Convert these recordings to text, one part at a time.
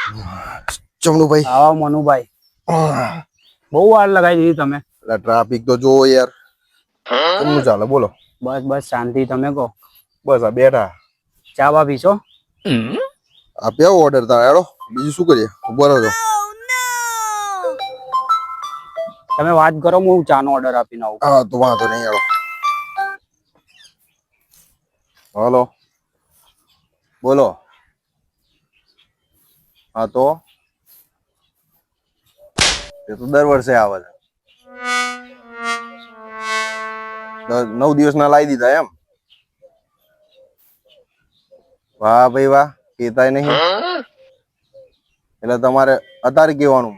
ચમનુ ભાઈ આવો મનુભાઈ બહુ વાર લગાવી દીધી તમે. ટ્રાફિક તો જો યાર કેમનું ચાલે બોલો. બસ બસ શાંતિ, તમે કહો. બસ આ બેઠા. ચા બા પીશો? આપ્યા ઓર્ડર તાર હેડો બીજું શું કરીએ ઉભા રહો. તમે વાત કરો, હું ચાનો ઓર્ડર આપીને આવું. હા તો વાંધો નહીં હેડો. હલો બોલો. હા તો એ તો દર વર્ષે આવે છે. 9 દિવસના લાવી દીધા એમ. વાહ ભાઈ વાહ, કેતાય નહીં. એટલે તમારે અત્યારે કેવાનું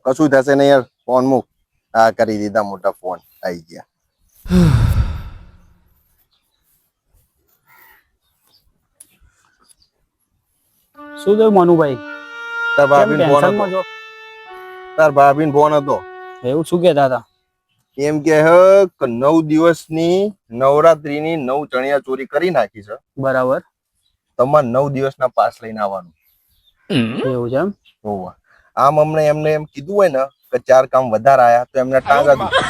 કશું થશે નહીં યાર. ફોન મૂક. હા કરી દીધા મોટા ફોન આવી ગયા. શું થયું મનુભાઈ? તાર ભાભીનો ફોન હતો. ટેન્શનમાં છો? તાર ભાભીનો ફોન હતો. એવું શું કહેતા હતા? એમ કે 9 દિવસની નવરાત્રીની 9 ચણિયા ચોરી કરી નાખી છે. બરાબર. તમારે 9 દિવસના પાસ લઈને આવવાનું. એવું છે એમ? હોવા આમ અમને એમને એમ કીધું હોય ને કે 4 કામ વધારે આયા તો એમને ટાંગા દુખે.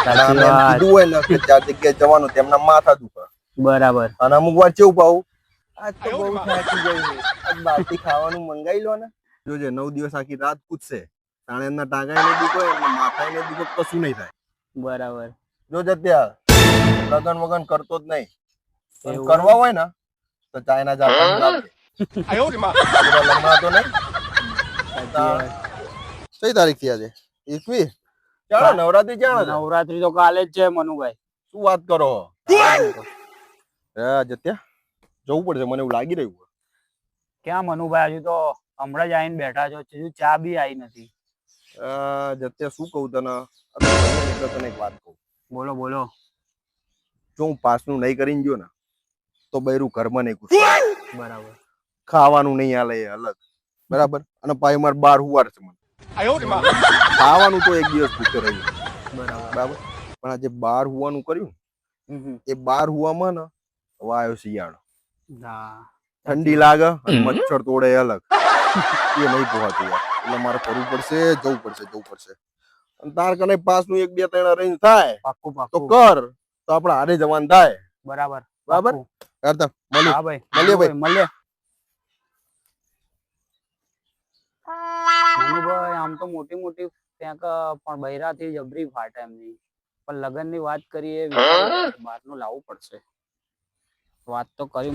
આમ એમ કીધું હોય ને કે 4 જગ્યાએ જવાનું તેમના માથા દુખે. બરાબર. અને અમુક વાર કેવું પાવું, આજ તો બહુ થાકી ગઈ છે, આજ બહારથી ખાવાનું મંગાવી લો ને. જોજે 9 દિવસ આખી રાત પૂછશે તાણે એમના ટાંગાય નહીં દુખે, એમના માથાય નહીં દુખે, કશું નહીં થાય. બરાબર. જોજે ત્યાં લગન વગન કરતો જ નહીં. કરવા હોય ને તો ચાઇના જાપાન લાવજે. લમણા તો નહીં. કઈ તારીખ થી આજે? 21. ચાલો નવરાત્રી ચાલો. નવરાત્રી તો કાલે જ છે મનુભાઈ. શું વાત કરો? જત્યા જવું પડશે મને એવું લાગી રહ્યું. ક્યાં મનુભાઈ, હજુ તો હમણાં જ આવીને બેઠા છો, હજુ ચા બી આવી નથી. જત્યા શું કહું તને એક વાત કહું. બોલો બોલો. જો હું પાસનું નહીં કરીને ગયો ને તો બૈરું ઘરમાં નહીં ઘૂસે. બરાબર. ખાવાનું નહીં હાલે એ અલગ. બરાબર. અને પાછી મારે 12 હુવાર છે મને. ખાવાનું તો એક દિવસ ભૂખે રહ્યું. બરાબર. પણ આજે 12 હુવાનું કર્યું એ 12 હુવામાં ને હવે આવ્યો શિયાળો. ઠંડી લાગે અને મચ્છર તોડે અલગ. એ નહીં પોહાતું યાર. એટલે મારે કરવું પડશે, જવું પડશે. અને તાર કને પાસનું 1 2 3 અરેન્જ થાય તો કર, તો આપણે હારે જવાન થાય. બરાબર. કરતા મળીએ ભાઈ. મનુભાઈ આમ તો મોટી મોટી ક્યાંક પણ બૈરાથી જબરી ફાટે એમની, પણ લગન ની વાત કરીએ બહાર નું લાવવું પડશે. વાત તો કરી.